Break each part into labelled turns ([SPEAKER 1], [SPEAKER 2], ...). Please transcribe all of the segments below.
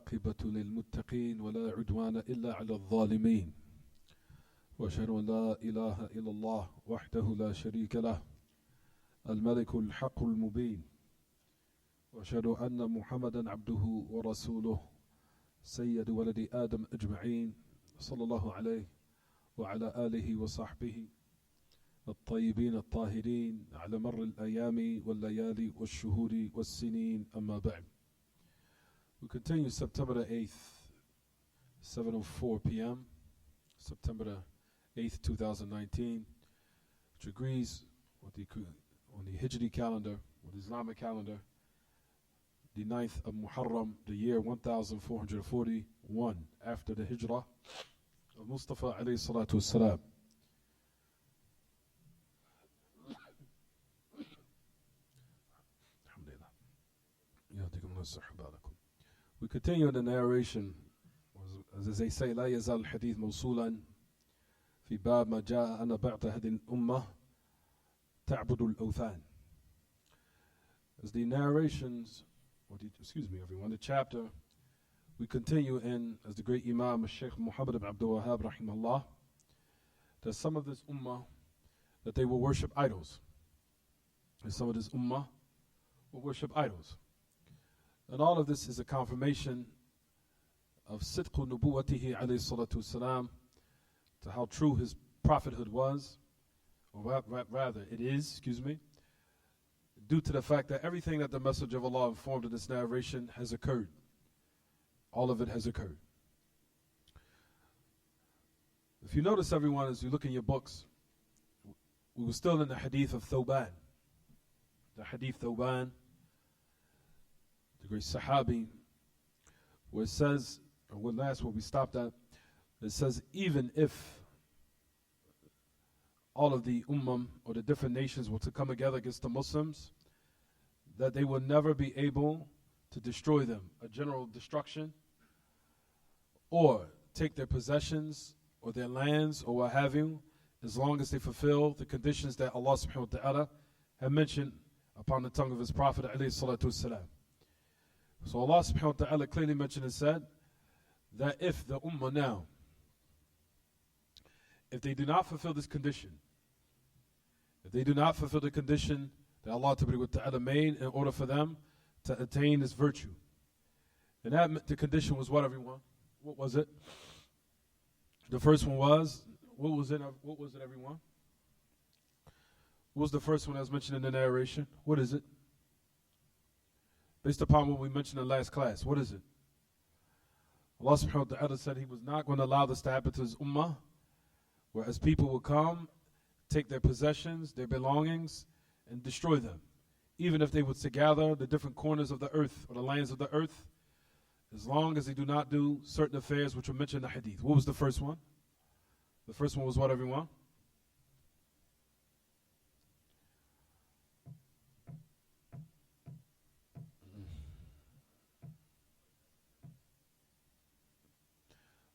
[SPEAKER 1] والعاقبة للمتقين ولا عدوان إلا على الظالمين وأشهد أن لا إله إلا الله وحده لا شريك له الملك الحق المبين وأشهد أن محمدا عبده ورسوله سيد ولد آدم أجمعين صلى الله عليه وعلى آله وصحبه الطيبين الطاهرين على مر الأيام والليالي والشهور والسنين أما بعد. We continue September the 8th, 7:04 p.m., September the 8th, 2019, which agrees with on the Hijri calendar, with the Islamic calendar, the 9th of Muharram, the year 1441 after the Hijrah of Mustafa alayhi salatu wassalam. We continue the narration, as they say, لا يزال الحديث موصولا في باب ما جاء أن بعد هذه الأمة تعبد الأوثان. As the narrations, excuse me everyone, the chapter we continue in, as the great Imam Sheikh Muhammad ibn Abdul Wahhab rahimahullah, that some of this ummah, that they will worship idols. And some of this ummah will worship idols. And all of this is a confirmation of sidqu nubuwatihi alayhi salatu wasalam, to how true his prophethood was, or rather it is, due to the fact that everything that the Messenger of Allah informed in this narration has occurred. All of it has occurred. If you notice, everyone, as you look in your books, we were still in the hadith of Thawban. The hadith Thawban, the great Sahabi, where it says, or when last where we stopped at, it says, even if all of the ummah or the different nations were to come together against the Muslims, that they will never be able to destroy them, a general destruction, or take their possessions or their lands or what have you, as long as they fulfill the conditions that Allah subhanahu wa ta'ala had mentioned upon the tongue of his Prophet alayhi salatu wasalam. So Allah subhanahu wa ta'ala clearly mentioned and said that if the ummah now, if they do not fulfill this condition, if they do not fulfill the condition that Allah ta'ala made in order for them to attain this virtue, and that the condition was what, everyone? What was it? The first one was, what was it everyone? What was the first one that was mentioned in the narration? What is it? Based upon what we mentioned in the last class, what is it? Allah subhanahu wa ta'ala said He was not going to allow this to happen to His ummah, whereas people will come, take their possessions, their belongings, and destroy them. Even if they would to gather the different corners of the earth, or the lands of the earth, as long as they do not do certain affairs which were mentioned in the hadith. What was the first one? The first one was what, everyone?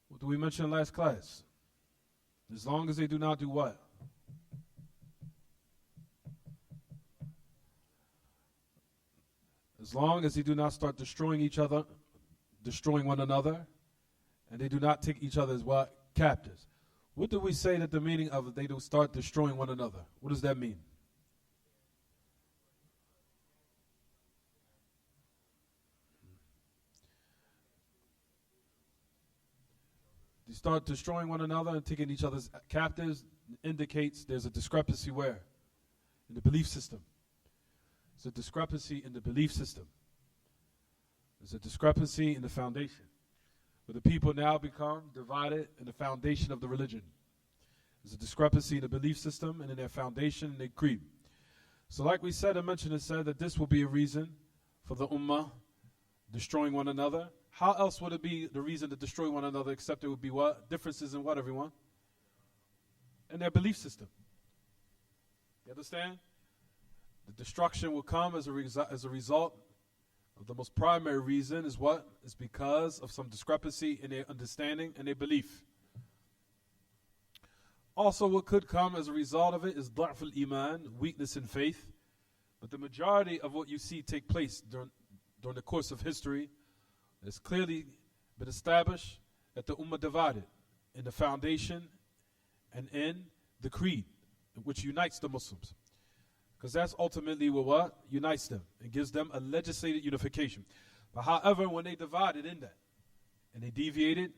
[SPEAKER 1] What did we mention in last class? As long as they do not do what? As long as they do not start destroying each other, destroying one another, and they do not take each other as what? Captives. What do we say that the meaning of they do start destroying one another? What does that mean? They start destroying one another and taking each other's captives, indicates there's a discrepancy where? In the belief system. There's a discrepancy in the belief system. There's a discrepancy in the foundation, where the people now become divided in the foundation of the religion. There's a discrepancy in the belief system and in their foundation and their creed. So like we said and mentioned and said that this will be a reason for the ummah destroying one another. How else would it be the reason to destroy one another except it would be what? Differences in what, everyone? In their belief system. You understand? The destruction will come as a result of the most primary reason is what? Is because of some discrepancy in their understanding and their belief. Also, what could come as a result of it is ضعف الإيمان, weakness in faith. But the majority of what you see take place during the course of history is clearly been established that the Ummah divided in the foundation and in the creed, which unites the Muslims. Because that's ultimately what unites them and gives them a legislated unification. But however, when they divided in that and they deviated,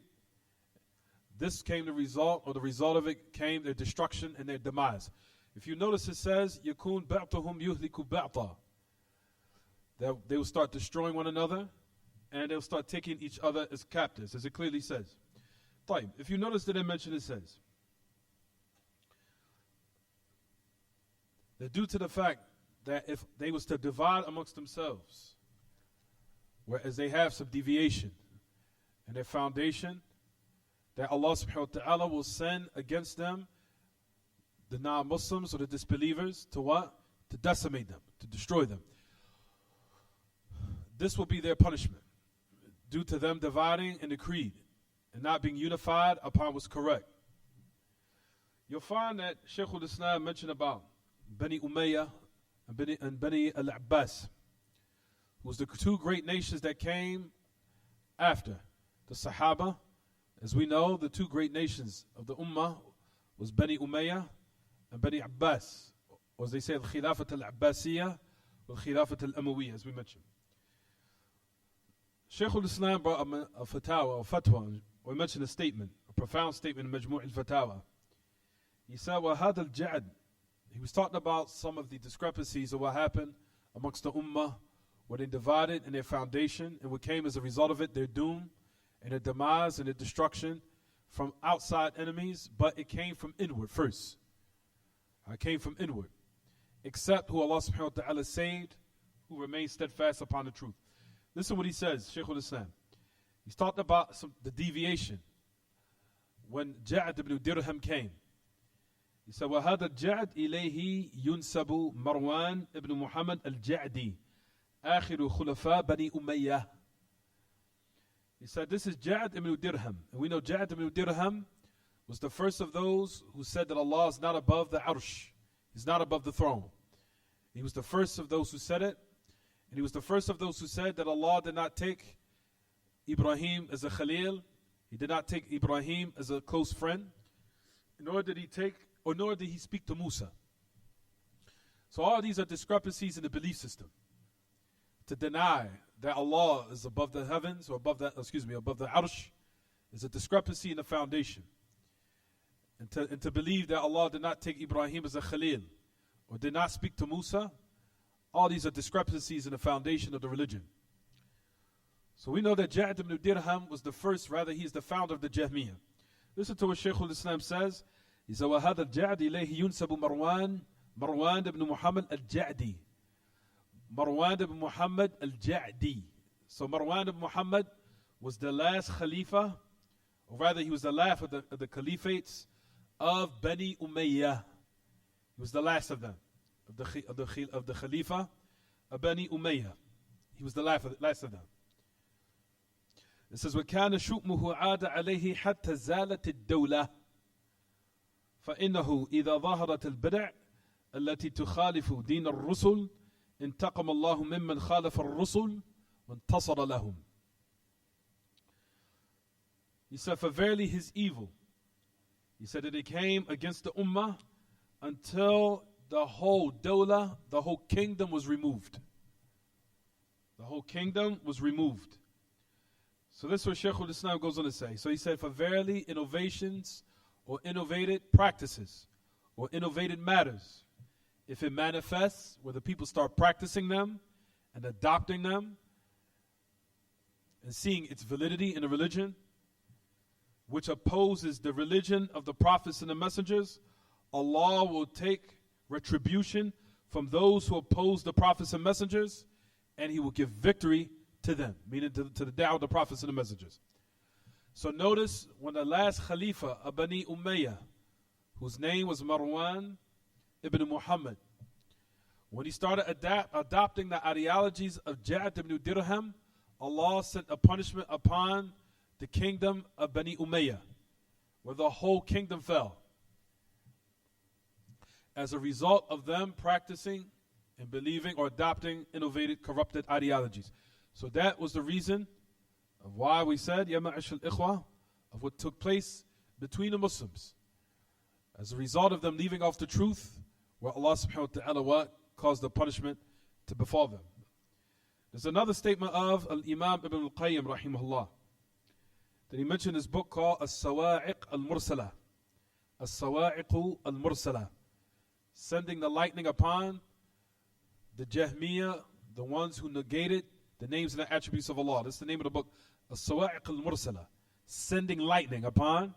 [SPEAKER 1] this came the result, or the result of it came their destruction and their demise. If you notice, it says, يَكُونْ بَعْضُهُمْ يُهْلِكُ بَعْضًا. That they will start destroying one another and they'll start taking each other as captives, as it clearly says. If you notice that I mentioned, it says that due to the fact that if they was to divide amongst themselves, whereas they have some deviation in their foundation, that Allah subhanahu wa ta'ala will send against them the non-Muslims or the disbelievers to what? To decimate them, to destroy them. This will be their punishment due to them dividing in the creed and not being unified upon what's correct. You'll find that Shaykh al-Islam mentioned about Bani Umayyah and Bani al-Abbas, who was the two great nations that came after the Sahaba. As we know, the two great nations of the Ummah was Bani Umayyah and Bani Abbas, or as they say, Al-Khilafat al-Abbasiyah or Al-Khilafat al-Amawiyyah, as we mentioned. Shaykh al-Islam brought a fatwa, or mentioned a statement, a profound statement in Majmu' al-Fatawa. He said, وَهَذَا الْجَعْدِ. He was talking about some of the discrepancies of what happened amongst the Ummah, where they divided in their foundation, and what came as a result of it, their doom, and their demise, and their destruction from outside enemies, but it came from inward first. It came from inward. Except who Allah subhanahu wa ta'ala saved, who remained steadfast upon the truth. Listen what he says, Shaykh al-Islam. He's talking about the deviation. When Ja'ad ibn Dirham came, he said, وَهَذَا الْجَعْدِ إِلَيْهِ يُنْسَبُ مَرْوَانِ ibn Muhammad al-Ja'di آخِرُ خُلَفَاء بَنِي أُمَيَّةِ. He said, this is Ja'ad ibn Dirham. And we know Ja'ad ibn Dirham was the first of those who said that Allah is not above the arsh. He's not above the throne. He was the first of those who said it. And he was the first of those who said that Allah did not take Ibrahim as a Khalil. He did not take Ibrahim as a close friend. Nor did he speak to Musa. So all these are discrepancies in the belief system. To deny that Allah is above the heavens, or above the arsh, is a discrepancy in the foundation. And to believe that Allah did not take Ibrahim as a Khalil, or did not speak to Musa, all these are discrepancies in the foundation of the religion. So we know that Ja'ad ibn Dirham was the first, rather he is the founder of the Jahmiyyah. Listen to what Shaykh al-Islam says. He said, وَهَذَا الْجَعْدِ إِلَيْهِ يُنْسَبُ مَرْوَانِ ibn Muhammad al-Ja'di. Marwan ibn Muhammad al-Ja'di. So Marwan ibn Muhammad was the last Khalifa, or rather he was the last of the Caliphates of Bani Umayyah. He was the last of them, of the Khalifa of Bani Umayyah. He was the last of them. It says, وَكَانَ شُؤْمُهُ عَادَ عَلَيْهِ حَتَّى زَالَتِ الدَّوْلَةِ فَإِنَّهُ إِذَا ظَهَرَتِ الْبِدْعِ التي تخالف دين الرسل انتقم الله ممن خالف الرسل وانتصر لهم. He said, for verily his evil, he said that it came against the ummah until the whole dawla, the whole kingdom was removed. The whole kingdom was removed. So this is what Shaykh al-Islam goes on to say. So he said, for verily innovations or innovated practices or innovated matters, if it manifests where the people start practicing them and adopting them and seeing its validity in the religion, which opposes the religion of the prophets and the messengers, Allah will take retribution from those who oppose the prophets and messengers, and He will give victory to them, meaning to the da'wah of the prophets and the messengers. So notice when the last Khalifa of Bani Umayyah, whose name was Marwan ibn Muhammad, when he started adopting the ideologies of Ja'ad ibn Dirham, Allah sent a punishment upon the kingdom of Bani Umayyah, where the whole kingdom fell as a result of them practicing and believing or adopting innovative, corrupted ideologies. So that was the reason of why we said, Ya ma'ashal ikhwa, of what took place between the Muslims as a result of them leaving off the truth, where Allah subhanahu wa ta'ala what caused the punishment to befall them. There's another statement of Al-Imam Ibn Al-Qayyim rahimahullah that he mentioned in his book called As-Sawa'iq Al-Mursala. As-Sawa'iq Al-Mursala, sending the lightning upon the Jahmiyyah, the ones who negated the names and the attributes of Allah. That's the name of the book, As-Sawa'iq Al-Mursala, sending lightning upon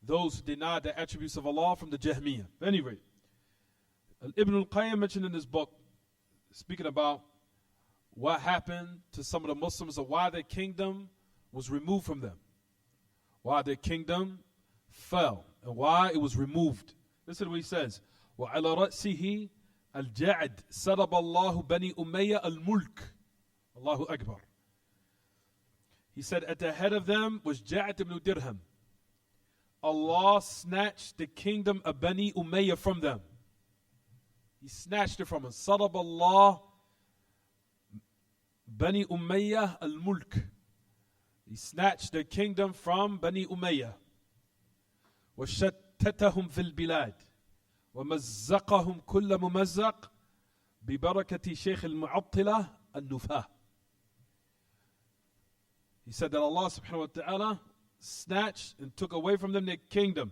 [SPEAKER 1] those who denied the attributes of Allah from the Jahmiyyah. At any rate, Ibn Al-Qayyim mentioned in his book, speaking about what happened to some of the Muslims, or why their kingdom was removed from them, why their kingdom fell, and why it was removed. Listen to what he says. وَعَلَى رَأْسِهِ الْجَعْدِ سَرَبَ اللَّهُ بَنِي أُمَيَّةَ الْمُلْكِ. Allahu Akbar. He said, at the head of them was Ja'd ibn Dirham. Allah snatched the kingdom of Bani Umayyah from them. He snatched it from them. Sarab Allah Bani Umayyah al-Mulk. He snatched their kingdom from Bani Umayyah. وَشَتَّتَهُمْ فِي الْبِلَادِ وَمَزَّقَهُمْ كُلَّ مُمَزَّقٍ بِبَرَكَةِ شَيْخِ الْمُعَطِّلَةِ النُّفَاةِ. He said that Allah subhanahu wa ta'ala snatched and took away from them their kingdom.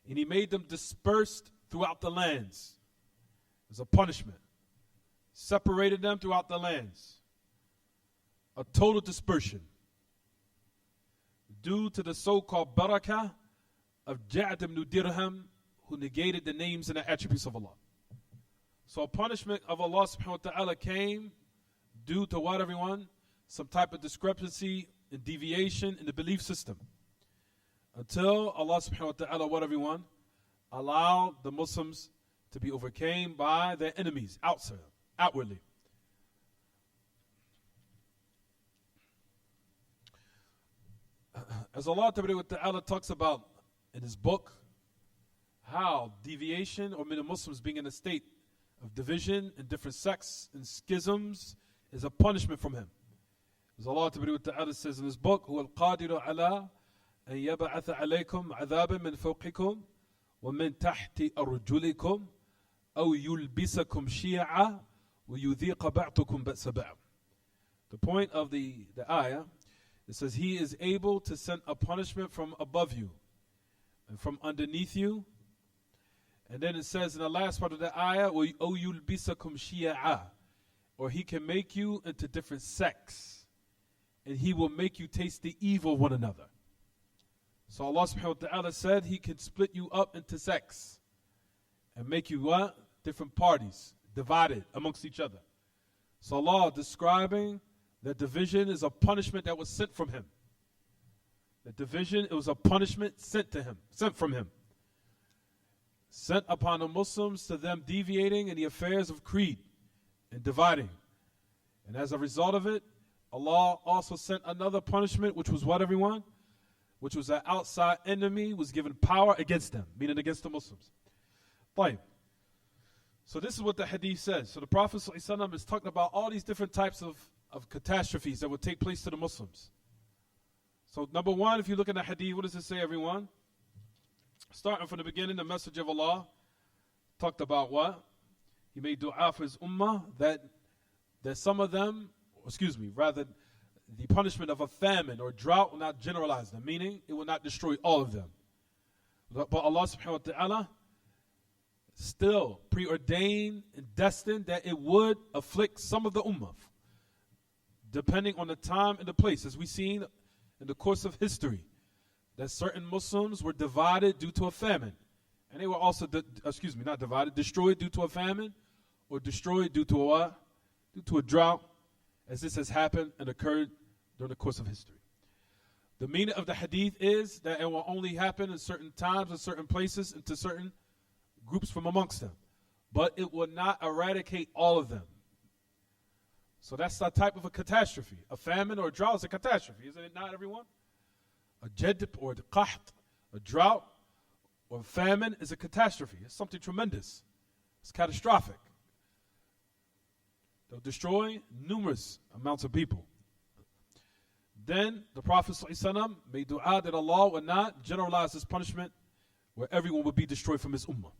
[SPEAKER 1] And He made them dispersed throughout the lands as a punishment. Separated them throughout the lands. A total dispersion. Due to the so-called barakah of Ja'd ibn Dirham, who negated the names and the attributes of Allah. So a punishment of Allah subhanahu wa ta'ala came due to what, everyone? Some type of discrepancy and deviation in the belief system. Until Allah subhanahu wa ta'ala, what, everyone? Allowed the Muslims to be overcame by their enemies outwardly. As Allah ta'ala talks about in His book, how deviation, or many Muslims being in a state of division in different sects and schisms, is a punishment from Him. As Allah ta'ala says in His book, هُوَ الْقَادِرُ عَلَىٰ أَن يَبْعَثَ عَلَيْكُمْ عَذَابًا مِّن فَوْقِكُمْ وَمِن تَحْتِ أَرْجُلِكُمْ أَوْ يُلْبِسَكُمْ شِيَعًا وَيُذِيقَ بَعْضُكُمْ بَأْسَ بَعْضٍ. The point of the ayah, it says He is able to send a punishment from above you and from underneath you. And then it says in the last part of the ayah, أَوْ يُلْبِسَكُمْ شِيَعًا, or He can make you into different sects, and He will make you taste the evil of one another. So Allah subhanahu wa ta'ala said He can split you up into sects and make you what? Different parties, divided amongst each other. So Allah describing that division is a punishment that was sent from Him. That division, it was a punishment sent from Him. Sent upon the Muslims to them deviating in the affairs of creed and dividing. And as a result of it, Allah also sent another punishment, which was what, everyone? Which was an outside enemy was given power against them, meaning against the Muslims. Fine. So this is what the hadith says. So the Prophet ﷺ is talking about all these different types of catastrophes that would take place to the Muslims. So number one, if you look at the hadith, what does it say, everyone? Starting from the beginning, the message of Allah talked about what? He made dua for His ummah that some of them, rather the punishment of a famine or drought will not generalize them, meaning it will not destroy all of them. But Allah subhanahu wa ta'ala still preordained and destined that it would afflict some of the ummah, depending on the time and the place. As we've seen in the course of history, that certain Muslims were divided due to a famine. And they were also, not divided, destroyed due to a famine, or destroyed due to a drought, as this has happened and occurred during the course of history. The meaning of the hadith is that it will only happen in certain times and certain places and to certain groups from amongst them. But it will not eradicate all of them. So that's the type of a catastrophe. A famine or a drought is a catastrophe, isn't it not, everyone? A jadb or a qaht, a drought or famine is a catastrophe. It's something tremendous. It's catastrophic. They'll destroy numerous amounts of people. then the Prophet ﷺ made dua that Allah would not generalize this punishment where everyone would be destroyed from his ummah.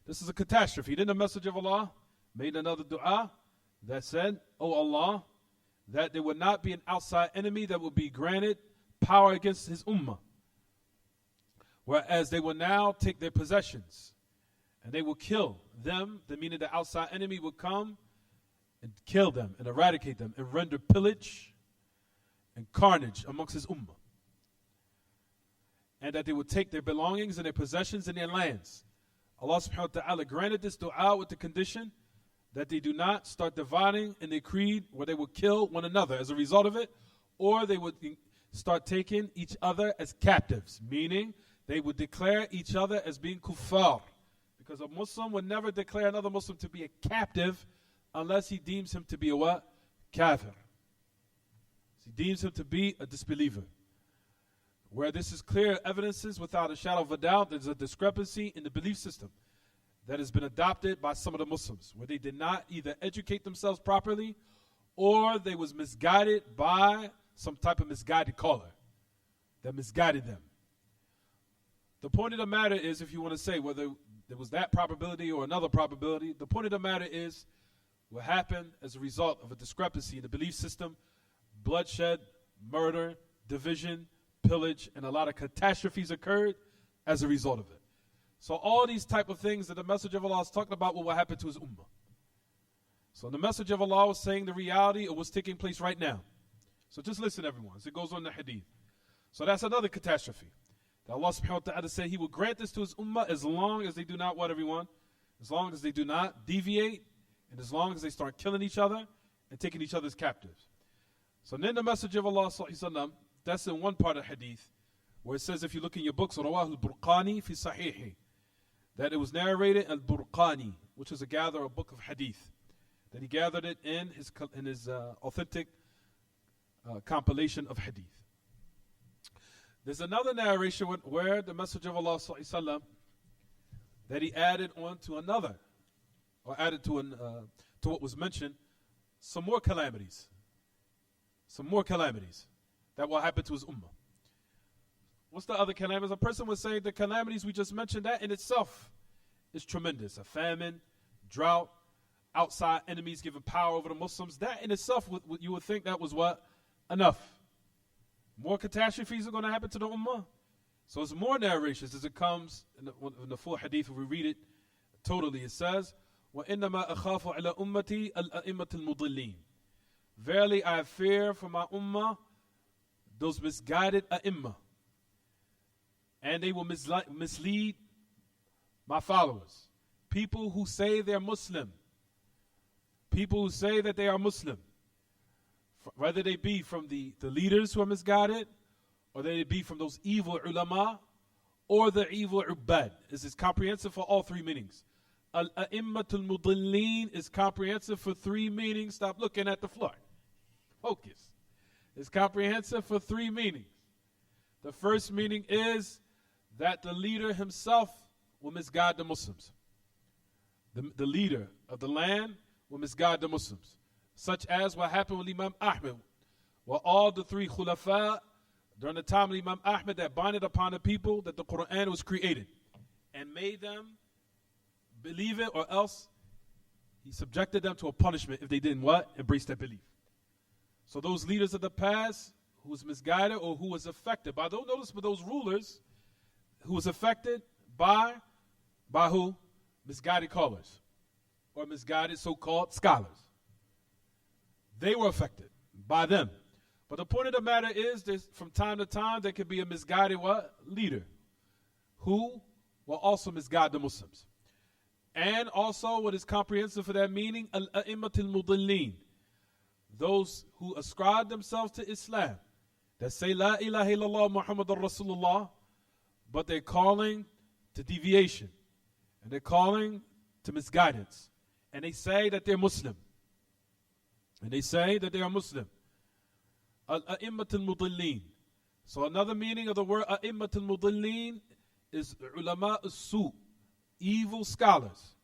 [SPEAKER 1] This is a catastrophe. Then the Messenger of Allah made another dua that said, "O Allah, that there would not be an outside enemy that would be granted power against his ummah, whereas they will now take their possessions and they will kill them," the meaning the outside enemy will come and kill them and eradicate them and render pillage and carnage amongst his ummah, and that they would take their belongings and their possessions and their lands. Allah subhanahu wa ta'ala granted this dua with the condition that they do not start dividing in their creed where they will kill one another as a result of it, or they would start taking each other as captives, meaning they would declare each other as being kuffar, because a Muslim would never declare another Muslim to be a captive unless he deems him to be a what? Kafir. He deems him to be a disbeliever. Where this is clear evidences without a shadow of a doubt, there's a discrepancy in the belief system that has been adopted by some of the Muslims, where they did not either educate themselves properly or they was misguided by some type of misguided caller that misguided them. The point of the matter is, if you want to say whether there was that probability or another probability, the point of the matter is what happened as a result of a discrepancy in the belief system: bloodshed, murder, division, pillage, and a lot of catastrophes occurred as a result of it. So all these type of things that the Messenger of Allah is talking about will happen to his ummah. So the Messenger of Allah was saying the reality of what's taking place right now. So just listen, everyone, as it goes on in the hadith. So that's another catastrophe. That Allah subhanahu wa ta'ala said he will grant this to his ummah as long as they do not, what, everyone? As long as they do not deviate, and as long as they start killing each other and taking each other as captives. So then the Messenger of Allah sallallahu alaihi wasallam, that's in one part of hadith, where it says, if you look in your books, Rawah al-Burqani fi Sahihi, that it was narrated al-Burqani, which is a gatherer, a book of hadith, that he gathered it in his authentic compilation of hadith. There's another narration where the Messenger of Allah sallallahu alaihi wasallam, that he added on to another, or added to what was mentioned, some more calamities that will happen to his ummah. What's the other calamities? A person would say the calamities we just mentioned, that in itself is tremendous. A famine, drought, outside enemies giving power over the Muslims. That in itself, you would think that was what? Enough. More catastrophes are going to happen to the ummah. So it's more narrations as it comes in the full hadith. If we read it totally, it says, وَإِنَّمَا أَخَافُ عَلَى أُمَّتِي الْأَئِمَّةِ الْمُضِلِّينَ. Verily I fear for my ummah those misguided a'imma, and they will mislead my followers. People who say they're Muslim, people who say that they are Muslim, whether they be from the leaders who are misguided, or they be from those evil ulama, or the evil ubbad. This is comprehensive for all three meanings. Al-a'immatul mudillin is comprehensive for three meanings. Stop looking at the floor. Focus. It's comprehensive for three meanings. The first meaning is that the leader himself will misguide the Muslims. The leader of the land will misguide the Muslims. Such as what happened with Imam Ahmed. Well, all the three khulafa during the time of Imam Ahmed that binded upon the people that the Quran was created and made them believe it, or else he subjected them to a punishment if they didn't what? Embrace that belief. So those leaders of the past who was misguided or who was affected by, don't notice, but those rulers who was affected by who? Misguided callers or misguided so-called scholars. They were affected by them. But the point of the matter is, from time to time, there could be a misguided what? Leader who will also misguide the Muslims. And also, what is comprehensive for that meaning, al-a'immatul mudillin, those who ascribe themselves to Islam, that say La ilaha illallah Muhammadur Rasulullah, but they're calling to deviation, and they're calling to misguidance, and they say that they're Muslim, and they say that they are Muslim. Al-a'immatul mudillin. So another meaning of the word a'immatul mudillin is ulama as-su, evil scholars.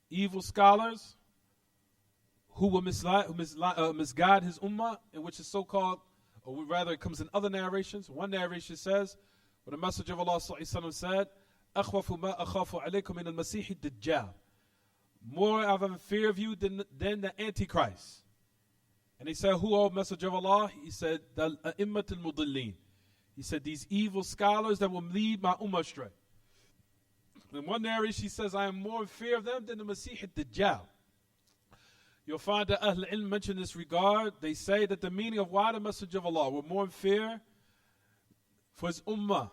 [SPEAKER 1] Evil scholars who will misguide his ummah, in which is so-called or rather it comes in other narrations. One narration says, when the Messenger of Allah said, أَخْوَفُ مَا أَخَافُ عَلَيْكُمْ مِنَ الْمَسِيحِ الدَّجَّالِ, more I have a fear of you than the Antichrist. And he said, who, O Messenger of Allah? He said, the A'immat al-Mudillin. He said, these evil scholars that will lead my ummah astray. In one narration, she says, I am more in fear of them than the Masih al-Dajjal. You'll find that Ahl al-Ilm mention this regard. They say that the meaning of why the Messenger of Allah were more in fear for his ummah,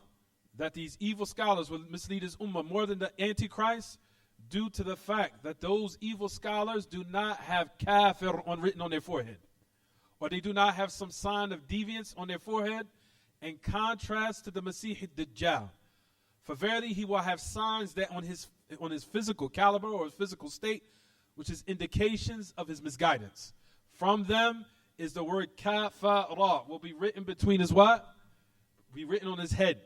[SPEAKER 1] that these evil scholars will mislead his ummah more than the Antichrist, due to the fact that those evil scholars do not have kafir written on their forehead, or they do not have some sign of deviance on their forehead, in contrast to the Masih al-Dajjal. For verily he will have signs that on his physical caliber or his physical state, which is indications of his misguidance. From them is the word kafara, will be written between his what? Be written on his head.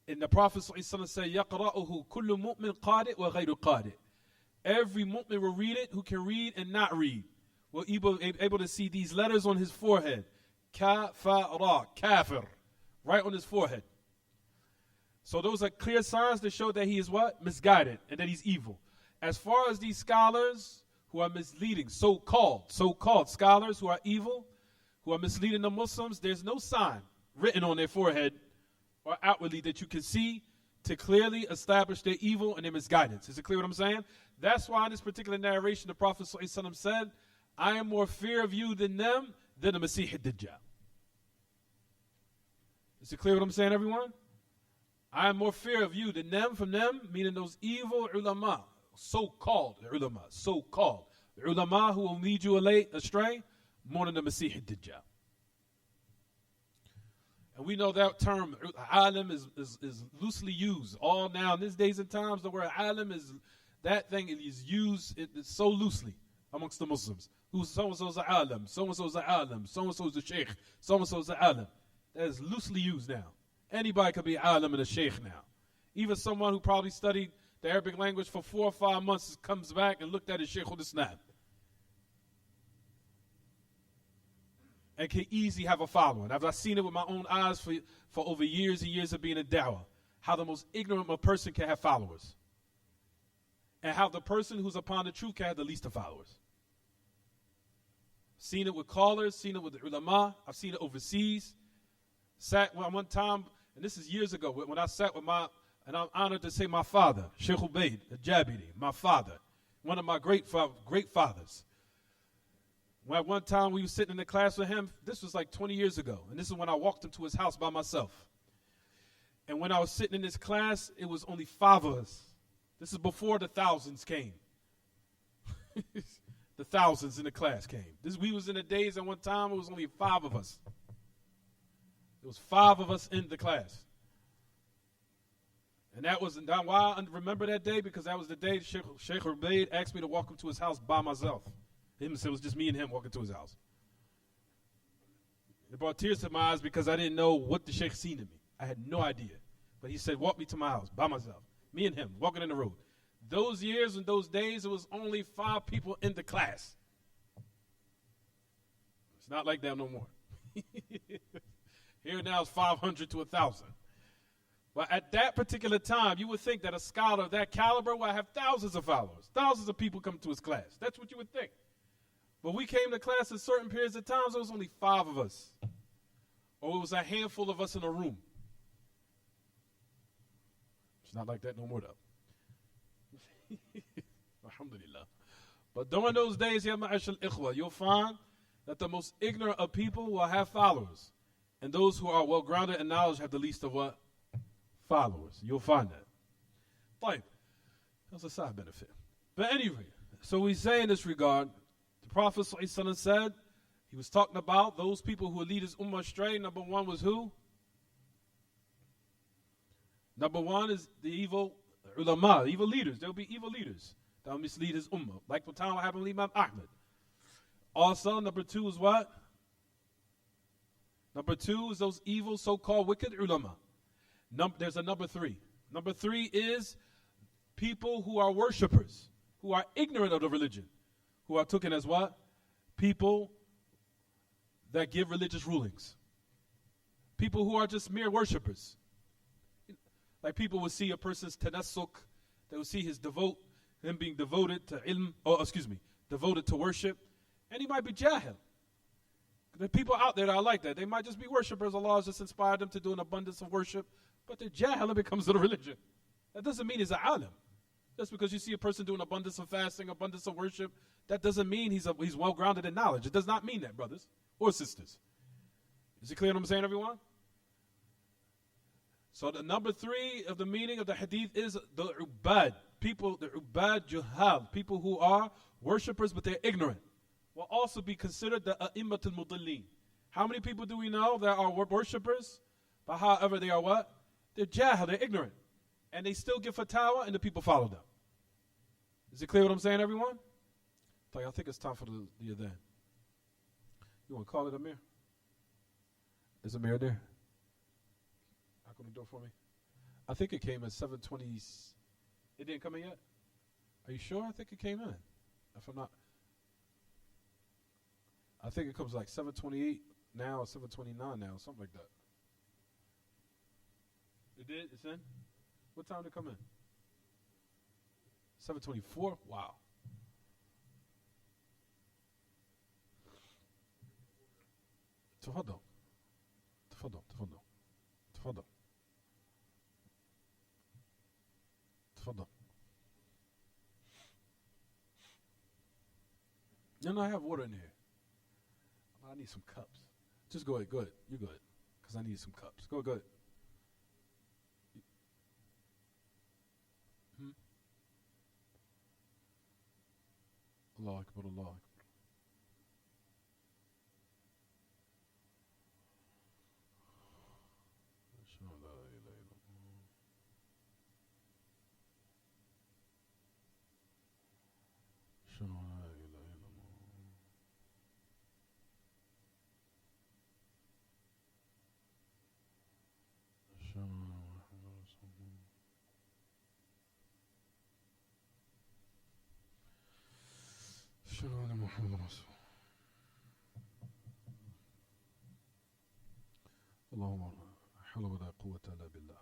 [SPEAKER 1] And the Prophet ﷺ said, يَقْرَأُهُ كُلُّ مُؤْمِنْ قَارِئ وَغَيْرُ قَارِئ. Every mu'min will read it who can read and not read. Will be able to see these letters on his forehead. Kafara, kafir, right on his forehead. So those are clear signs to show that he is what? Misguided, and that he's evil. As far as these scholars who are misleading, so-called scholars who are evil, who are misleading the Muslims, there's no sign written on their forehead or outwardly that you can see to clearly establish their evil and their misguidance. Is it clear what I'm saying? That's why in this particular narration the Prophet ﷺ said, I am more fear of you than them, than the Masih al-Dajjal. Is it clear what I'm saying, everyone? I am more fear of you than them, from them, meaning those evil ulama, so-called ulama who will lead you astray, more than the Masih al-Dajjal. And we know that term, alim, is loosely used. All now, in these days and times, the word alim that thing is used so loosely amongst the Muslims. Who so-and-so is an alim, so-and-so is an alim, so-and-so is a sheikh, so-and-so is an alim. That is loosely used now. Anybody could be an alim and a sheikh now. Even someone who probably studied the Arabic language for 4 or 5 months comes back and looked at his Shaykh al-Islam and can easily have a following. I've seen it with my own eyes for over years and years of being in da'wah, how the most ignorant of a person can have followers, and how the person who's upon the truth can have the least of followers. Seen it with callers, seen it with the ulama, I've seen it overseas. Sat one time, and this is years ago, when I sat with and I'm honored to say my father, Sheikh Ubaid al-Jabiri, my father, one of my great fathers. When one time we were sitting in the class with him, this was like 20 years ago, and this is when I walked into his house by myself. And when I was sitting in this class, it was only 5 of us. This is before the thousands came. The thousands in the class came. We was in the days at one time, it was only 5 of us. There was 5 of us in the class. And that was why I remember that day, because that was the day Sheikh Ubaid asked me to walk him to his house by myself. It was just me and him walking to his house. It brought tears to my eyes because I didn't know what the Sheikh seen in me. I had no idea. But he said, walk me to my house by myself. Me and him, walking in the road. Those years and those days, it was only 5 people in the class. It's not like that no more. Here now it's 500 to 1,000. But at that particular time, you would think that a scholar of that caliber would have thousands of followers. Thousands of people come to his class. That's what you would think. But we came to class at certain periods of times, it was only 5 of us. Or it was a handful of us in a room. It's not like that no more, though. Alhamdulillah. But during those days, ya ma'ashal ikhwa, you'll find that the most ignorant of people will have followers. And those who are well-grounded in knowledge have the least of what? Followers. You'll find that. Fine. That's a side benefit. But anyway, so we say in this regard, the Prophet ﷺ said, he was talking about those people who would lead his ummah astray. Number 1 was who? Number 1 is the evil ulama, evil leaders. There will be evil leaders that will mislead his ummah. Like what time happened with Imam Ahmed. Also, number 2 is what? Number 2 is those evil so-called wicked ulama. There's a number 3. Number 3 is people who are worshipers, who are ignorant of the religion, who are taken as what? People that give religious rulings. People who are just mere worshippers. Like people will see a person's tanassuk, they will see him being devoted to ilm, devoted to worship, and he might be jahil. There are people out there that are like that. They might just be worshippers. Allah has just inspired them to do an abundance of worship, but they're jahil when it comes to the religion. That doesn't mean he's an alim. Just because you see a person doing abundance of fasting, abundance of worship, that doesn't mean he's well-grounded in knowledge. It does not mean that, brothers or sisters. Is it clear what I'm saying, everyone? So the number 3 of the meaning of the hadith is the ubad. People, the ubad juhal, people who are worshippers but they're ignorant, will also be considered the a'immatul mudallin. How many people do we know that are worshippers, but however they are what? They're jahil, they're ignorant. And they still give fatwa and the people follow them. Is it clear what I'm saying, everyone? I think it's time for the adhan. You want to call it Amir? Is Amir there? Open the door for me. I think it came at 7:20. It didn't come in yet? Are you sure? I think it came in. If I'm not. I think it comes like 7:28 now or 7:29 now, something like that. It did? It's in? What time did it come in? 7:24? Wow. تفضل تفضل تفضل تفضل تفضل. No, I have water in here. I need some cups. Just go ahead. Go ahead. You go ahead. Because I need some cups. Go ahead. Allah Akbar, Allah Akbar. اللهم لا حول ولا قوة إلا بالله.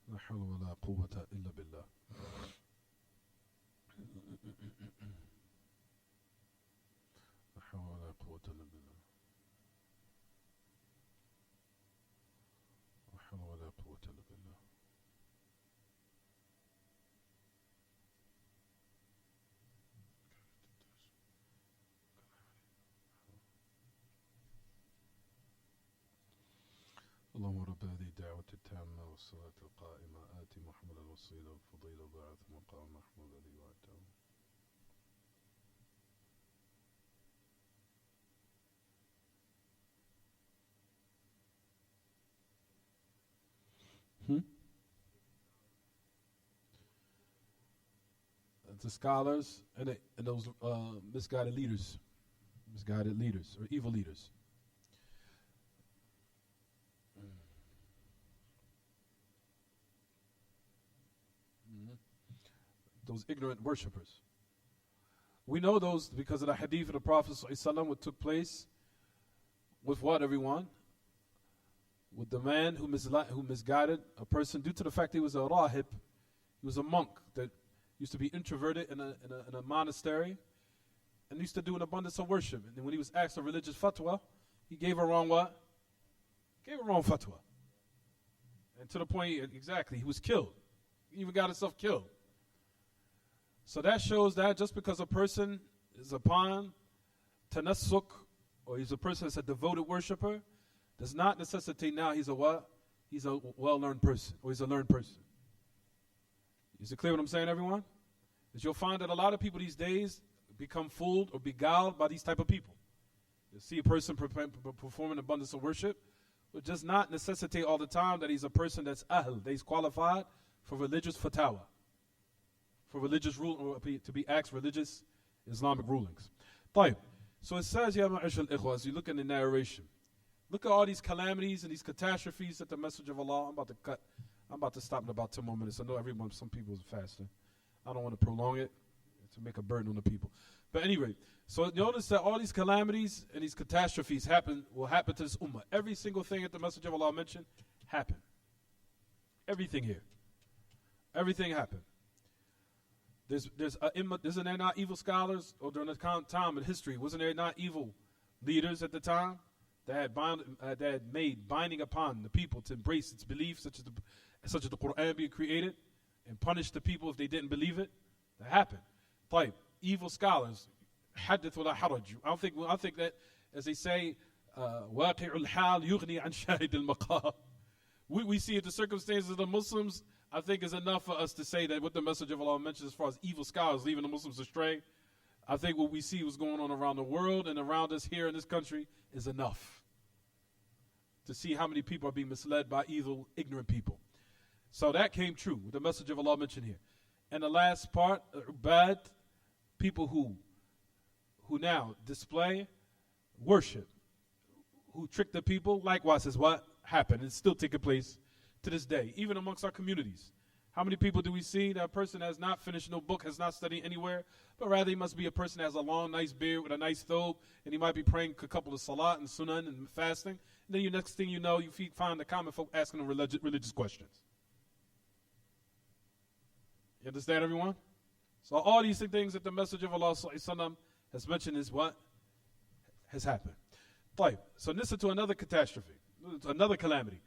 [SPEAKER 1] لا حول ولا قوة إلا بالله. لا حول ولا قوة إلا بالله. لا حول ولا قوة إلا بالله. اللهم رب هذه الدعوة التامة والصلاة القائمة آتي محمد الوسيلة والفضيلة وبعث مقام محمود الذي وعدته. The scholars and those misguided leaders or evil leaders. Those ignorant worshippers. We know those because of the hadith of the Prophet ﷺ, what took place with what, everyone? With the man who misguided a person due to the fact that he was a rahib, he was a monk that used to be introverted in a monastery and used to do an abundance of worship. And then when he was asked a religious fatwa, he gave a wrong what? Gave a wrong fatwa. And to the point, exactly, he was killed. He even got himself killed. So that shows that just because a person is upon tanassuk, or he's a person that's a devoted worshiper, does not necessitate now he's a what? He's a well-learned person, or he's a learned person. Is it clear what I'm saying, everyone? Is you'll find that a lot of people these days become fooled or beguiled by these type of people. You see a person performing abundance of worship, but does not necessitate all the time that he's a person that's ahl, that he's qualified for religious fatwa, for religious rule, or to be asked religious Islamic rulings. طيب. So it says, Ya ma'ashal ikhwa, as you look in the narration, look at all these calamities and these catastrophes that the Messenger of Allah. I'm about to stop in about 10 more minutes. I know some people are fasting. I don't want to prolong it. to make a burden on the people. But anyway, so notice that all these calamities and these catastrophes will happen to this ummah. Every single thing that the Messenger of Allah mentioned happened. Everything here. Everything happened. Isn't there not evil scholars, or during the time in history, wasn't there not evil leaders at the time that had made binding upon the people to embrace its beliefs, such as the Quran being created, and punish the people if they didn't believe it? That happened. Like evil scholars, hadith wala haraj. I think that, as they say, waqi'ul hal yughni an shahid al-maqam. We see it, the circumstances of the Muslims, I think, is enough for us to say that what the Messenger of Allah mentions as far as evil scholars leaving the Muslims astray. I think what we see what's going on around the world and around us here in this country is enough to see how many people are being misled by evil, ignorant people. So that came true, what the Messenger of Allah mentioned here. And the last part, bad people who now display worship, who trick the people, likewise is what happened. It's still taking place to this day, even amongst our communities. How many people do we see that a person has not finished no book, has not studied anywhere, but rather he must be a person that has a long, nice beard with a nice thobe, and he might be praying a couple of salat and sunan and fasting. And then the next thing you know, you find the common folk asking them religious questions. You understand, everyone? So all these things that the Messenger of Allah has mentioned is what has happened. So listen to another catastrophe, another calamity.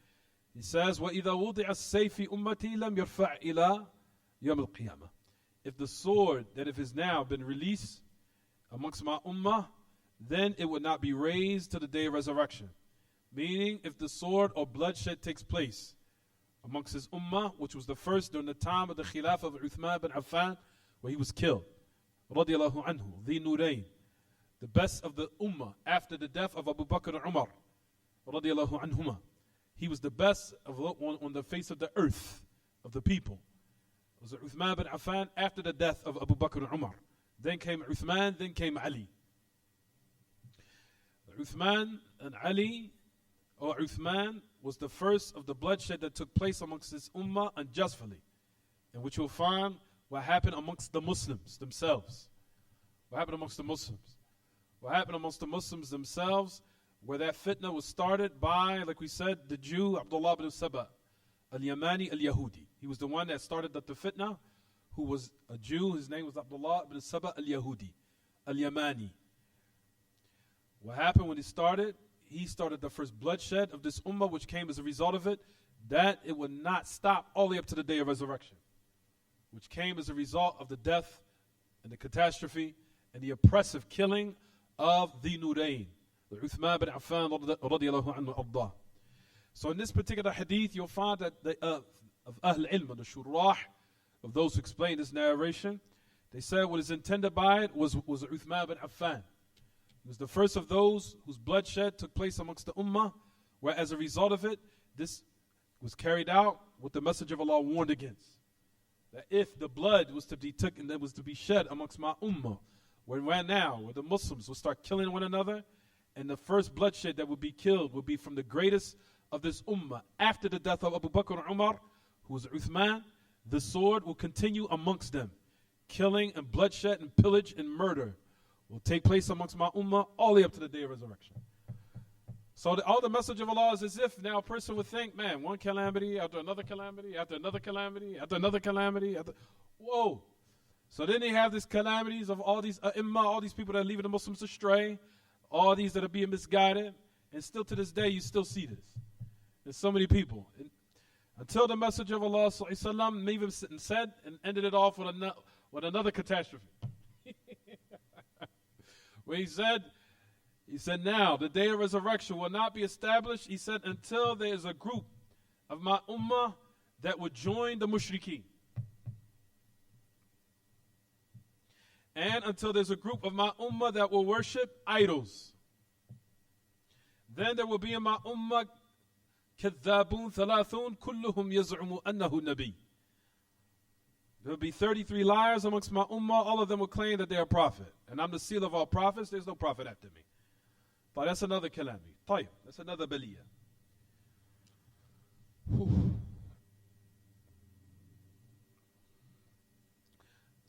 [SPEAKER 1] He says, وَإِذَا وُضِعَ السَّيْفِ أُمَّتِي لَمْ يَرْفَعْ إِلَىٰ يَوْمِ الْقِيَامَةِ. If the sword that if has now been released amongst my ummah, then it would not be raised to the day of resurrection. Meaning, if the sword or bloodshed takes place amongst his ummah, which was the first during the time of the Khilaf of Uthman bin Affan, where he was killed, radiyallahu anhu, the Nurayn, the best of the ummah after the death of Abu Bakr and Umar, radiyallahu anhuma. He was the best on the face of the earth of the people. It was Uthman bin Affan after the death of Abu Bakr and Umar. Then came Uthman, then came Ali. Uthman and Ali, or Uthman, was the first of the bloodshed that took place amongst his ummah unjustly, in which you'll find what happened amongst the Muslims themselves. What happened amongst the Muslims? What happened amongst the Muslims themselves, where that fitna was started by, like we said, the Jew Abdullah ibn Saba al-Yamani al-Yahudi. He was the one that started the fitna, who was a Jew. His name was Abdullah ibn Saba al-Yahudi, al-Yamani. What happened when he started the first bloodshed of this ummah, which came as a result of it, that it would not stop all the way up to the day of resurrection, which came as a result of the death and the catastrophe and the oppressive killing of the Nurayn, the Uthman bin Affan radiyallahu anhu ardah. So in this particular hadith, you'll find that of Ahl Ilm, the Shurrah, of those who explain this narration, they said what is intended by it was Uthman bin Affan. He was the first of those whose bloodshed took place amongst the ummah, where as a result of it, this was carried out what the Messenger of Allah warned against. That if the blood was to be taken, that was to be shed amongst my ummah, where the Muslims would start killing one another, and the first bloodshed that would be killed would be from the greatest of this ummah. After the death of Abu Bakr and Umar, who was Uthman, the sword will continue amongst them. Killing and bloodshed and pillage and murder will take place amongst my ummah all the way up to the day of resurrection. So all the message of Allah is as if now a person would think, man, one calamity after another calamity, after another calamity, after another calamity. Whoa. So then they have these calamities of all these all these people that are leaving the Muslims astray, all these that are being misguided, and still to this day you still see this. There's so many people. Until the Messenger of Allah sallallahu even said and ended it off with another catastrophe. Where he said, now the day of resurrection will not be established, he said, until there is a group of my ummah that would join the mushrikeen. And until there's a group of my ummah that will worship idols. Then there will be in my ummah كذابون ثلاثون كلهم يزعم أنه نبي. There will be 33 liars amongst my ummah. All of them will claim that they are prophet. And I'm the seal of all prophets. There's no prophet after me. But that's another calamity. طيب, that's another baliyah.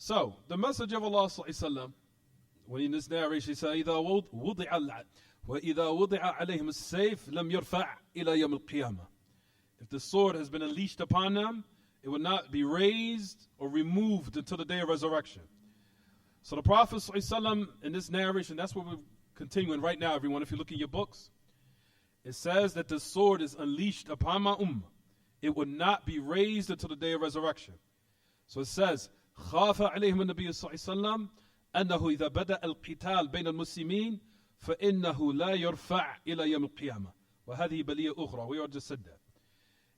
[SPEAKER 1] So, the Messenger of Allah ﷺ, when in this narration, he said, وَإِذَا وُضِعَ عَلَيْهِمُ السَّيْفِ لَمْ يَرْفَعْ إِلَى يَوْمِ الْقِيَامَةِ. If the sword has been unleashed upon them, it will not be raised or removed until the day of resurrection. So the Prophet ﷺ, in this narration, that's what we're continuing right now, everyone. If you look in your books, it says that the sword is unleashed upon my ummah. It will not be raised until the day of resurrection. So it says, خَافَ عَلَيْهِمُ النَّبِيُّ صلى الله عليه وسلم أنه إذا بدأ القتال بين المسلمين فإنه لا يرفع إلى يوم القيامة. وهذه بلية أخرى. We all just said that.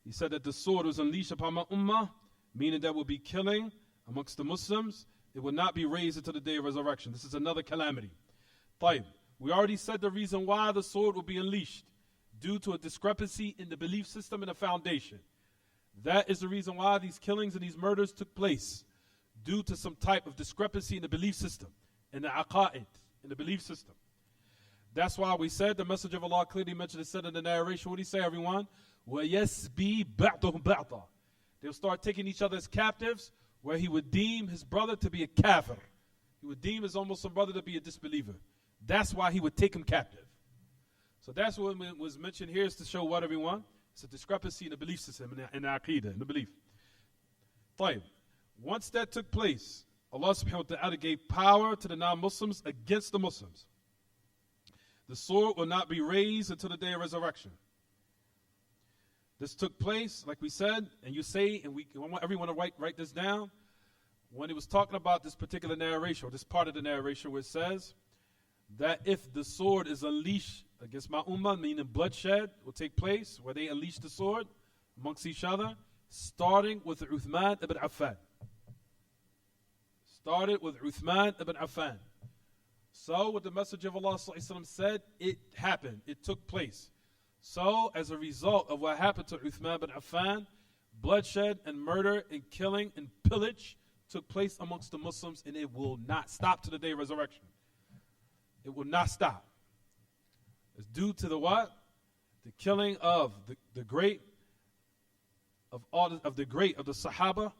[SPEAKER 1] He said that the sword was unleashed upon my ummah, meaning there will be killing amongst the Muslims. It will not be raised until the day of resurrection. This is another calamity. طيب, we already said the reason why the sword will be unleashed, due to a discrepancy in the belief system and the foundation. That is the reason why these killings and these murders took place, due to some type of discrepancy in the belief system, in the aqa'id, in the belief system. That's why we said, the Messenger of Allah clearly mentioned, it said in the narration, what did he say, everyone? وَيَسْبِي بَعْضُهُمْ بَعْضًا. They'll start taking each other as captives, where he would deem his brother to be a kafir. He would deem his almost some brother to be a disbeliever. That's why he would take him captive. So that's what was mentioned here, is to show what, everyone? It's a discrepancy in the belief system, in the aqidah, in the belief. طيب. Once that took place, Allah subhanahu wa ta'ala gave power to the non-Muslims against the Muslims. The sword will not be raised until the day of resurrection. This took place, like we said, and you say, and I want everyone to write this down, when he was talking about this particular narration, or this part of the narration where it says that if the sword is unleashed against my ummah, meaning bloodshed will take place, where they unleash the sword amongst each other, starting with Uthman ibn Affan. Started with Uthman ibn Affan. So what the Messenger of Allah ﷺ said, it happened, it took place. So as a result of what happened to Uthman ibn Affan, bloodshed and murder and killing and pillage took place amongst the Muslims, and it will not stop to the day of resurrection. It will not stop. It's due to the what? The killing of the great of the Sahaba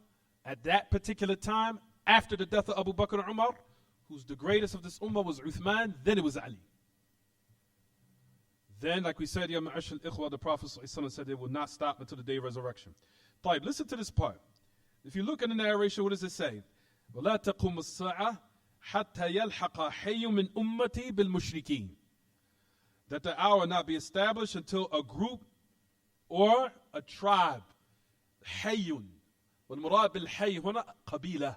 [SPEAKER 1] at that particular time, after the death of Abu Bakr and Umar, who's the greatest of this ummah was Uthman, then it was Ali. Then, like we said, Ya Ma'ashal Ikhwa, the Prophet ﷺ said it will not stop until the day of resurrection. طيب, listen to this part. If you look in the narration, what does it say? وَلَا تَقُمُ السَّاعَةِ حَتَّى يَلْحَقَ حَيٌّ مِّنْ أُمَّتِي بِالْمُشْرِكِينَ. That the hour not be established until a group or a tribe. حَيٌّ. وَالْمُرَادْ بِالْحَيِّ هُنَا قَبِيلَةٌ.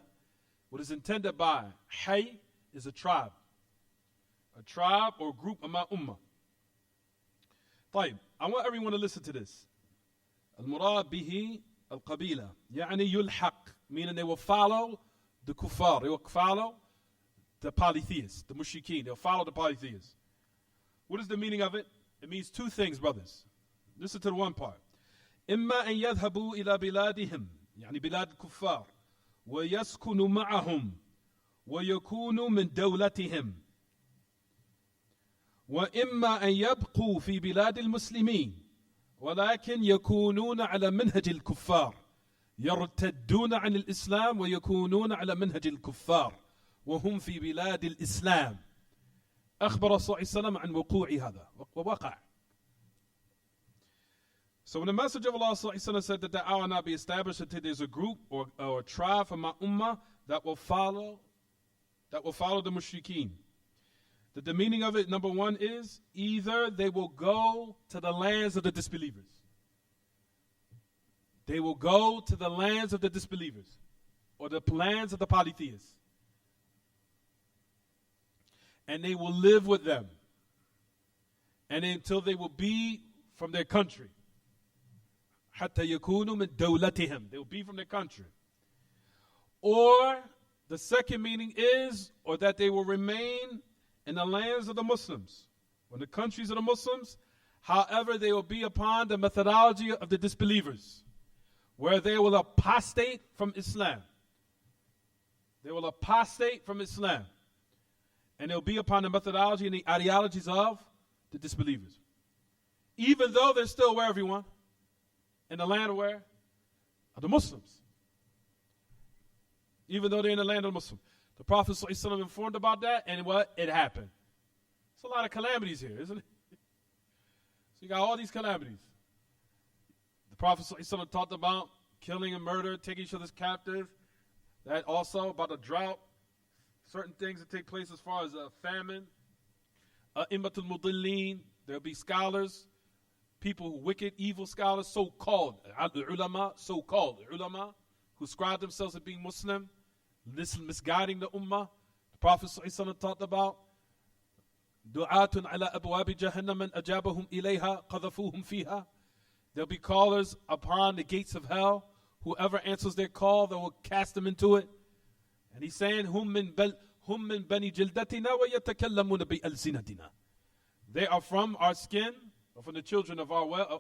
[SPEAKER 1] What is intended by hay is a tribe. A tribe or group of my ummah. طيب, I want everyone to listen to this. المراد به القبيلة يعني يلحق, meaning they will follow the kuffar, they will follow the polytheists, the mushrikeen, they'll follow the polytheists. What is the meaning of it? It means two things, brothers. Listen to the one part. إما أن يذهبوا إلى بلادهم يعني بلاد الكفار ويسكنوا معهم ويكونوا من دولتهم وإما أن يبقوا في بلاد المسلمين ولكن يكونون على منهج الكفار يرتدون عن الإسلام ويكونون على منهج الكفار وهم في بلاد الإسلام. أخبر صلى الله عليه وسلم عن وقوع هذا ووقع. So when the Messenger of Allah said that the hour not be established until there's a group or a tribe from my ummah that will follow the mushrikeen. That the meaning of it, number one, is either they will go to the lands of the disbelievers. They will go to the lands of the disbelievers or the lands of the polytheists. And they will live with them. And until they will be from their country. حتى يكونوا من دولتهم. They will be from their country. Or the second meaning is, or that they will remain in the lands of the Muslims, or the countries of the Muslims, however they will be upon the methodology of the disbelievers, where they will apostate from Islam. They will apostate from Islam. And they'll be upon the methodology and the ideologies of the disbelievers. Even though they're still where, everyone? In the land of where? Of the Muslims. even though they're in the land of the Muslim. The Prophet ﷺ informed about that, and what? It happened. It's a lot of calamities here, isn't it? So you got all these calamities. The Prophet ﷺ talked about killing and murder, taking each other's captive. That also about a drought, certain things that take place as far as a famine. Immatul Mudillin, there'll be scholars, people, wicked, evil scholars, so-called ulama, who ascribe themselves as being Muslim, misguiding the ummah. The Prophet ﷺ talked about du'atun ala abwabi jahannam man ajabahum ilayha qadhafuhum fiha. There'll be callers upon the gates of hell. Whoever answers their call, they will cast them into it. And he's saying, hum min bani jildatina wa yatakallamuna bi alsinatina. They are from our skin, or from the children of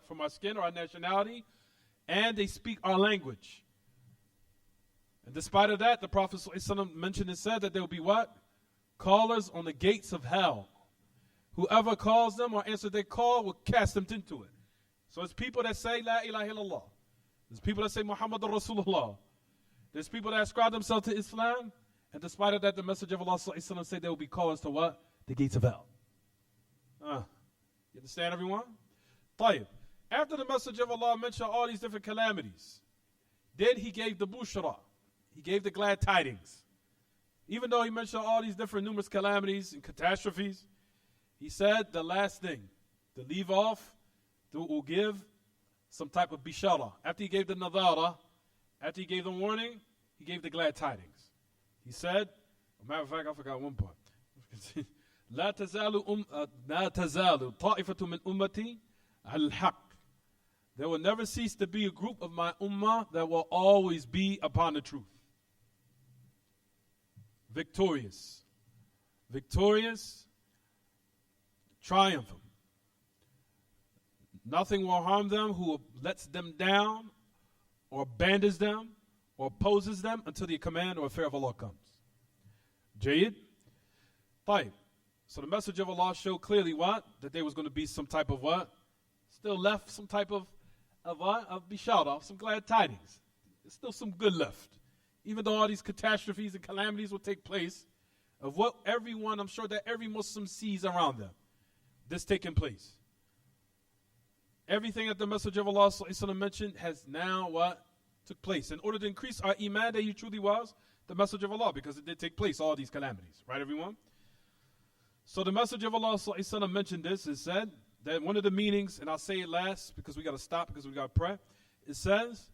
[SPEAKER 1] from our skin or our nationality, and they speak our language. And despite of that, the Prophet ﷺ mentioned and said that there will be what? Callers on the gates of hell. Whoever calls them or answers their call will cast them into it. So it's people that say La ilaha illallah. There's people that say Muhammadur Rasulullah. There's people that ascribe themselves to Islam. And despite of that, the message of Allah ﷺ said there will be callers to what? The gates of hell. You understand, everyone? طيب. After the message of Allah mentioned all these different calamities, then he gave the bushra. He gave the glad tidings. Even though he mentioned all these different numerous calamities and catastrophes, he said the last thing, to leave off, will give some type of bishara. After he gave the nadara, after he gave the warning, he gave the glad tidings. He said, as a matter of fact, I forgot one part. لا تزال طائفة من أمتي على الحق. There will never cease to be a group of my ummah that will always be upon the truth. Victorious. Victorious, triumphant. Nothing will harm them who lets them down or abandons them or opposes them until the command or affair of Allah comes. Jayyid? Tayyib. So the message of Allah showed clearly what? That there was going to be some type of what? Still left some type of what? Of bishara, some glad tidings. There's still some good left. Even though all these catastrophes and calamities will take place, of what everyone, I'm sure that every Muslim sees around them, this taking place. Everything that the message of Allah ﷺ mentioned has now what? Took place. In order to increase our iman that he truly was the message of Allah, because it did take place, all these calamities. Right, everyone? So the message of Allah ﷺ mentioned this. It said that one of the meanings, and I'll say it last because we got to stop, because we got to pray. It says,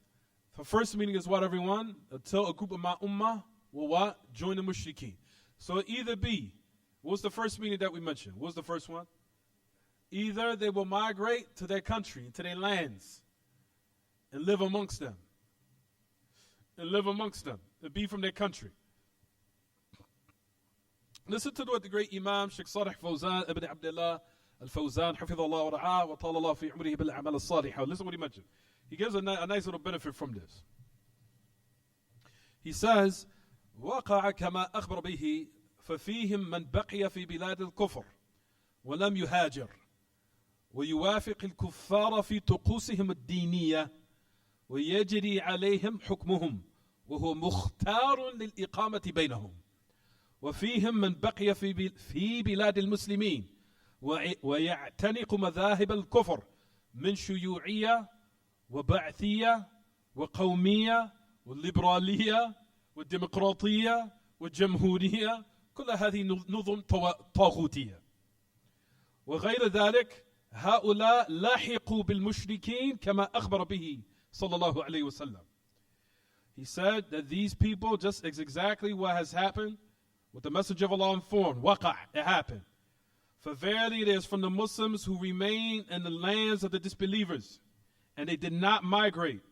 [SPEAKER 1] the first meaning is what, everyone? Until a group of my ummah will what? Join the mushrikeen. So either be, what was the first meaning that we mentioned? What was the first one? Either they will migrate to their country, to their lands, and live amongst them. And live amongst them, and be from their country. Listen to what the great Imam Sheikh Salih Fawzan ibn Abdullah al-Fawzan Hafidhullah wa ra'ah wa ta'ala fi umrihi bil a'mal as-salihah. Listen what he mentioned. He gives a nice little benefit from this. He says, وقع كما أخبر به ففيهم من بقي في بلاد الكفر ولم يهاجر ويوافق الكفار في طقوسهم الدينية ويجري عليهم حكمهم وهو مختار للإقامة بينهم وفيهم من بقي في بلاد المسلمين ويعتنق مذاهب الكفر من شيوعية وبعثية وقومية والليبرالية والديمقراطية والجمهورية كل هذه نظم طاغوتية وغير ذلك هؤلاء لاحقوا بالمشركين كما أخبر به صلى الله عليه وسلم. He said that these people, just exactly what has happened, what the Messenger of Allah informed, waqah, it happened. For verily it is from the Muslims who remain in the lands of the disbelievers, and they did not migrate.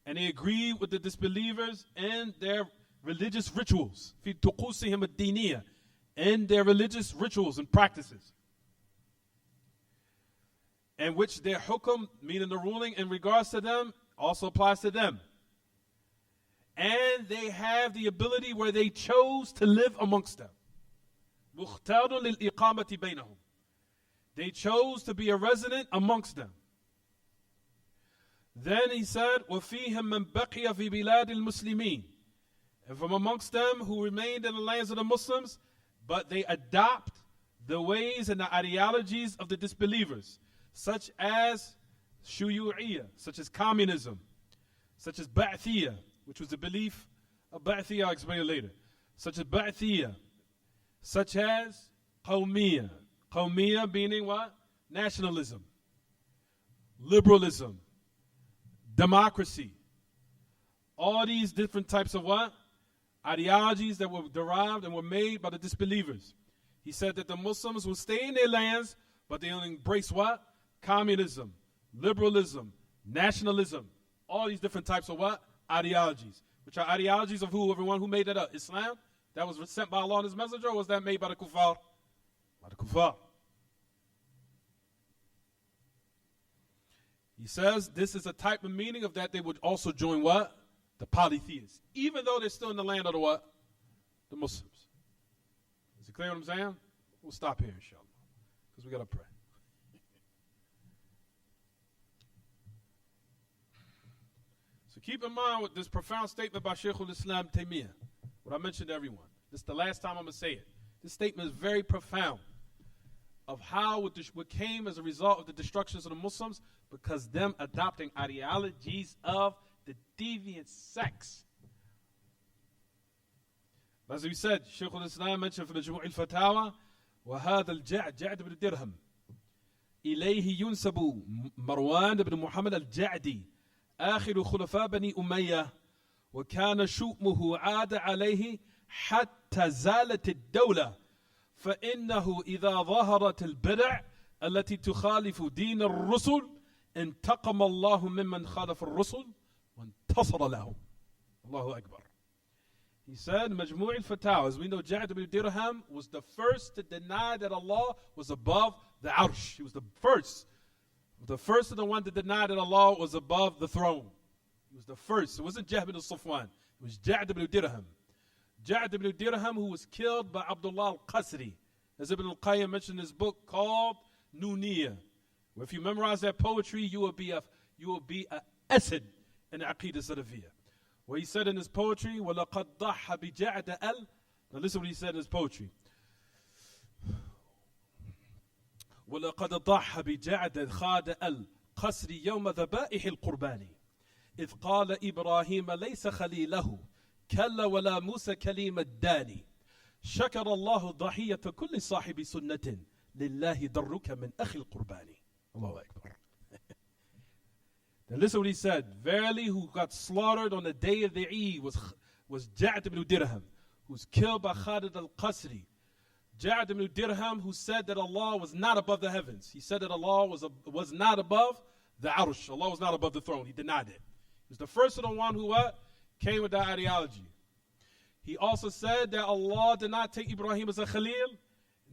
[SPEAKER 1] And they agreed with the disbelievers in their religious rituals, fi tuqusihim ad-diniyya, in their religious rituals and practices. And which their hukum, meaning the ruling in regards to them, also applies to them. And they have the ability where they chose to live amongst them. مُخْتَارٌ لِلْإِقَامَةِ بَيْنَهُمْ. They chose to be a resident amongst them. Then he said, وَفِيهِمْ مَنْ بَقِيَ فِي بِلَادِ الْمُسْلِمِينَ.
[SPEAKER 2] and from amongst them who remained in the lands of the Muslims, but they adopt the ways and the ideologies of the disbelievers, such as shuyu'iyya, such as communism, such as ba'thiyya, which was the belief of ba'thiyya, I'll explain it later, such as ba'thiyya, such as qawmiyya. Qawmiyya meaning what? Nationalism, liberalism, democracy. All these different types of what? Ideologies that were derived and were made by the disbelievers. He said that the Muslims will stay in their lands, but they only embrace what? Communism, liberalism, nationalism. All these different types of what? Ideologies. Which are ideologies of who? Everyone who made that up. Islam? That was sent by Allah and His Messenger, or was that made by the kuffar? By the kuffar. He says this is a type of meaning of that they would also join what? The polytheists. Even though they're still in the land of the what? The Muslims. Is it clear what I'm saying? We'll stop here, inshallah, because we got to pray. So keep in mind with this profound statement by Shaykh al-Islam Taymiyyah, what I mentioned to everyone. This is the last time I'm going to say it. This statement is very profound of how what came as a result of the destructions of the Muslims, because them adopting ideologies of the deviant sects. As we said, Shaykh al-Islam mentioned في مجموع الفتاوى وهذا الجعد بن درهم إليه ينسب مروان بن محمد الجعدي آخر خلفاء بني أمية وكان شؤمه عاد عليه حتى زالت الدولة فإنه إذا ظهرت البدع التي تخالف دين الرسل انتقم الله ممن خالف الرسل وانتصر لهم. Allahu Akbar. He said, Majmu' al-Fatawa, as we know, Ja'd ibn Dirham was the first to deny that Allah was above the Arsh. He was the first of the one to deny that Allah was above the throne. He was the first. It wasn't Jahm ibn Safwan. It was Ja'd ibn Dirham. Ja'd ibn Dirham, who was killed by Abdullah al-Qasri, as Ibn al-Qayyim mentioned in his book called Nuniyah. Where if you memorize that poetry, you will be a asad in the Aqidah Salafiyah. Where he said in his poetry, وَلَقَدْ ضَحَّ بِجَعْدَ أَلْ. Now listen what he said in his poetry. وَلَقَدْ ضَحَّ بِجَعْدَ خَادَ الْقَسْرِ يَوْمَ ذَبَائِحِ الْقُرْبَانِ إِذْ قَالَ إِبْرَاهِيمَ لَيْسَ خَلِيلَهُ كَلَّ وَلَا مُوسَى كَلِيمَ الدَّانِ شَكَرَ اللَّهُ ضَحِيَّةَ كُلِّ صَاحِبِ سُنَّةٍ لِلَّهِ دَرُّكَ مِنْ أَخِي الْقُرْبَانِ. Allahu Akbar. Now listen what he said. Verily, who got slaughtered on the day of the Eid was Ja'd ibn Dirham, who was killed by Khalid al-Qasri. Ja'd ibn Dirham, who said that Allah was not above the heavens. He said that Allah was not above the Arsh. Allah was not above the throne. He denied it. He was the first of the one who came with that ideology. He also said that Allah did not take Ibrahim as a Khalil,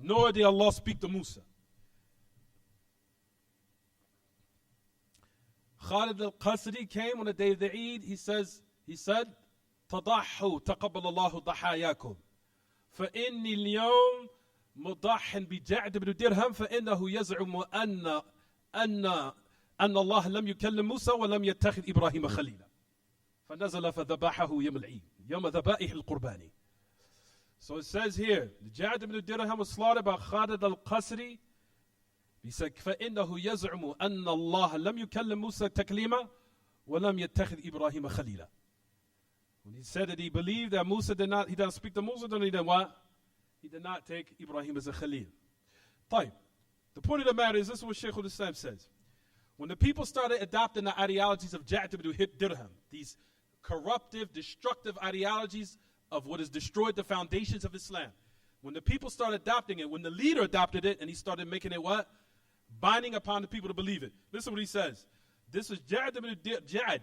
[SPEAKER 2] nor did Allah speak to Musa. Khalid al-Qasri came on the day of the Eid. He said, تضحوا تقبل الله ضحاياكم فإني اليوم مضح بجعد بن درهم فإنه يزعم أن الله لم يكلم موسى ولم يتخذ إبراهيم خليلا فنزل فذبحه يوم العيد يوم ذبائح القربان. So it says here, Ja'd ibn Dirham was slaughtered by Khalid al-Qasri. He said, فَإِنَّهُ يَزْعُمُ أَنَّ اللَّهَ لَمْ يُكَلِّمْ مُوسَى تَكْلِيمًا وَلَمْ يَتَّخِذْ إِبْرَاهِيمَ خَلِيلًا. When he said that he believed that he didn't speak to Musa, then he did what? He did not take Ibrahim as a Khalil. طيب. The point of the matter is, this is what Shaykh al-Islam says. When the people started adopting the ideologies of Ja'd ibn Dirham, these corruptive, destructive ideologies of what has destroyed the foundations of Islam, when the people started adopting it, when the leader adopted it, and he started making it what? Binding upon the people to believe it. Listen what he says. This was Ja'd ibn Ja'd,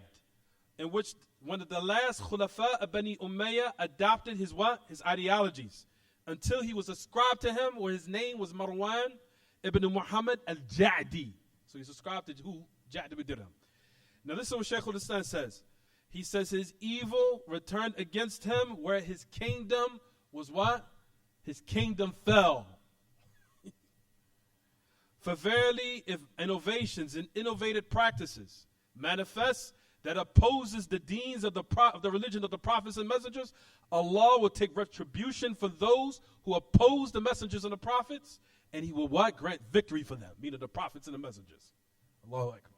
[SPEAKER 2] in which one of the last Khulafa of Bani Umayyah adopted his what? His ideologies. Until he was ascribed to him, where his name was Marwan ibn Muhammad al-Ja'di. So he's ascribed to who? Ja'd ibn Dirham. Now listen what Shaykh al-Islam says. He says his evil returned against him, where his kingdom was what? His kingdom fell. For verily, if innovations and innovative practices manifest, that opposes the deeds of the religion of the prophets and messengers, Allah will take retribution for those who oppose the messengers and the prophets, and He will what? Grant victory for them, meaning the prophets and the messengers. Allahu Akbar.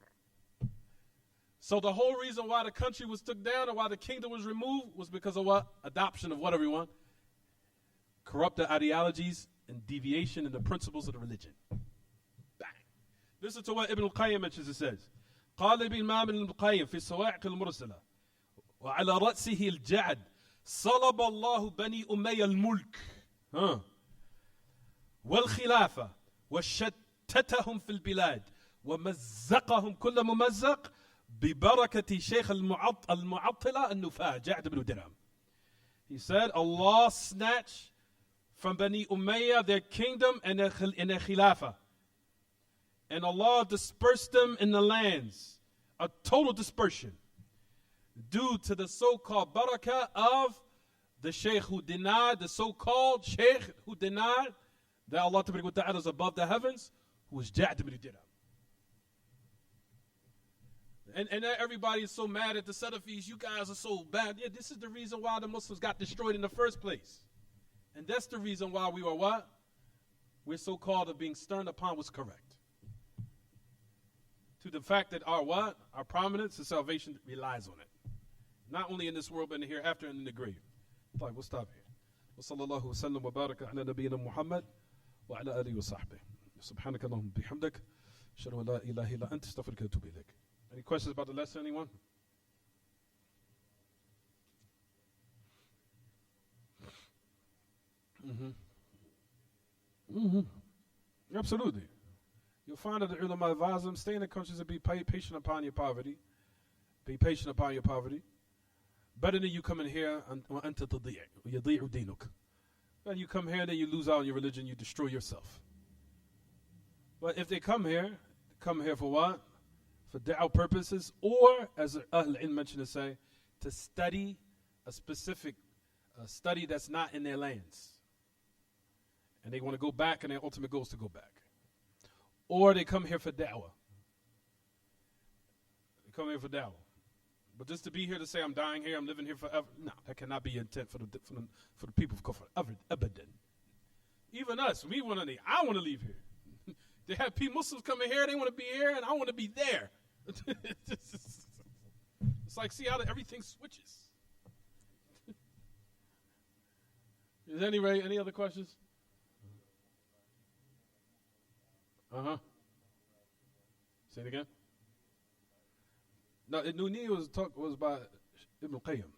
[SPEAKER 2] So the whole reason why the country was took down and why the kingdom was removed was because of what? Adoption of what, everyone? Corrupted ideologies and deviation in the principles of the religion. Bang. Listen to what Ibn al-Qayyim mentions. It says, قال الإمام ابن القيم في الصواعق المرسلة وعلى رأسه الجعد صلب الله بني أمية الملك والخلافة وشتتهم في البلاد ومزقهم كل ممزق ببركة شيخ المعطلة النفاة جعد بن درهم. He said Allah snatched from Bani Umayyah their kingdom and their khilafah. And Allah dispersed them in the lands, a total dispersion, due to the so-called barakah of the Shaykh who denied, the so-called Shaykh who denied that Allah Ta'ala is above the heavens, who was Ja'd ibn Dirham. And everybody is so mad at the Salafis, you guys are so bad. Yeah, this is the reason why the Muslims got destroyed in the first place. And that's the reason why we were what? We're so-called of being stern upon was correct. To the fact that our what? Our prominence and salvation relies on it. Not only in this world, but in the hereafter and in the grave. Right, we'll stop here. وصلى الله وسلم وبارك على نبينا محمد وعلى آله وصحبه. سبحانك اللهم بحمدك أشهد أن لا إله إلا أنت أستغفرك وأتوب إليك. Any questions about the lesson, anyone? Absolutely. You'll find that the ulama advise them, stay in the countries and be patient upon your poverty. Be patient upon your poverty. Better than you come in here and then you come here and then you lose out on your religion, you destroy yourself. But if they come here for what? For da'wah purposes, or as Ahl-Ilm mentioned to say, to study a specific study that's not in their lands. And they want to go back and their ultimate goal is to go back. Or they come here for da'wah. They come here for da'wah. But just to be here to say I'm dying here, I'm living here forever, no, that cannot be intent for the people of Kufr. Abadan. Even us, I want to leave here. They have Muslims coming here, they want to be here, and I want to be there. It's like, see how everything switches. Is any other questions? Say it again. No, Nuni was by Ibn al-Qayyim.